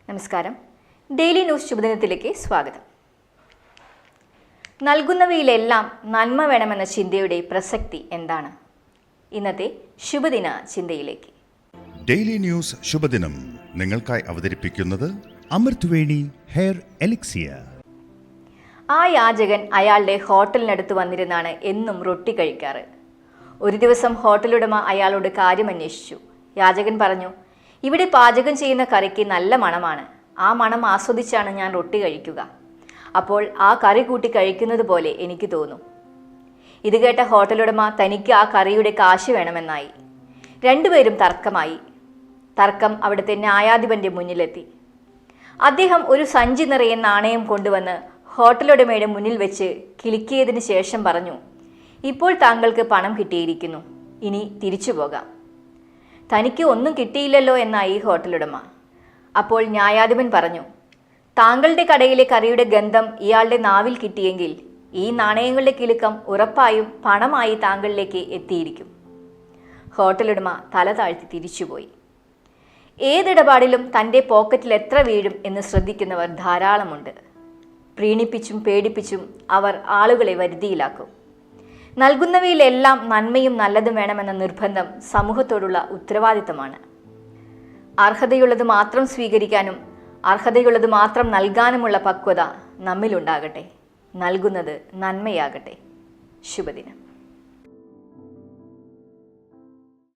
നമസ്കാരം. Daily news ശുഭദിനത്തിലേക്ക് സ്വാഗതം. നൽകുന്നവയിലെല്ലാം നന്മ വേണമെന്ന ചിന്തയുടെ പ്രസക്തി എന്താണ്? ഇന്നത്തെ ശുഭദിന ചിന്തയിലേക്ക്. ഡെയിലി ന്യൂസ് ശുഭദിനം നിങ്ങൾക്കായി അവതരിപ്പിക്കുന്നത് അമൃത്വേണി ഹെയർ എലിക്സിയർ. ആ യാചകൻ അയാളുടെ ഹോട്ടലിനടുത്ത് വന്നിരുന്നാണ് എന്നും റൊട്ടി കഴിക്കാറ്. ഒരു ദിവസം ഹോട്ടലുടമ അയാളോട് കാര്യമന്വേഷിച്ചു. യാചകൻ പറഞ്ഞു, ഇവിടെ പാചകം ചെയ്യുന്ന കറിക്ക് നല്ല മണമാണ്. ആ മണം ആസ്വദിച്ചാണ് ഞാൻ റൊട്ടി കഴിക്കുക. അപ്പോൾ ആ കറി കൂട്ടി കഴിക്കുന്നത് പോലെ എനിക്ക് തോന്നും. ഇത് കേട്ട ഹോട്ടലുടമ തനിക്ക് ആ കറിയുടെ കാശ് വേണമെന്നായി. രണ്ടുപേരും തർക്കമായി. തർക്കം അവിടുത്തെ ന്യായാധിപന്റെ മുന്നിലെത്തി. അദ്ദേഹം ഒരു സഞ്ചി നിറയെ നാണയം കൊണ്ടുവന്ന് ഹോട്ടലുടമയുടെ മുന്നിൽ വെച്ച് കിലുക്കിയതിന് ശേഷം പറഞ്ഞു, ഇപ്പോൾ താങ്കൾക്ക് പണം കിട്ടിയിരിക്കുന്നു, ഇനി തിരിച്ചു പോകാം. തനിക്ക് ഒന്നും കിട്ടിയില്ലല്ലോ എന്നായി ഹോട്ടലുടമ. അപ്പോൾ ന്യായാധിപൻ പറഞ്ഞു, താങ്കളുടെ കടയിലെ കറിയുടെ ഗന്ധം ഇയാളുടെ നാവിൽ കിട്ടിയെങ്കിൽ ഈ നാണയങ്ങളുടെ കിലുക്കം ഉറപ്പായും പണമായി താങ്കളിലേക്ക് എത്തിയിരിക്കും. ഹോട്ടലുടമ തല താഴ്ത്തി തിരിച്ചുപോയി. ഏതിടപാടിലും തൻ്റെ പോക്കറ്റിൽ എത്ര വീഴും എന്ന് ശ്രദ്ധിക്കുന്നവർ ധാരാളമുണ്ട്. പ്രീണിപ്പിച്ചും പേടിപ്പിച്ചും അവർ ആളുകളെ വരുതിയിലാക്കും. നൽകുന്നവയിലെല്ലാം നന്മയും നല്ലതും വേണമെന്ന നിർബന്ധം സമൂഹത്തോടുള്ള ഉത്തരവാദിത്തമാണ്. അർഹതയുള്ളത് മാത്രം സ്വീകരിക്കാനും അർഹതയുള്ളത് മാത്രം നൽകാനുമുള്ള പക്വത നമ്മിലുണ്ടാകട്ടെ. നൽകുന്നത് നന്മയാകട്ടെ. ശുഭദിനം.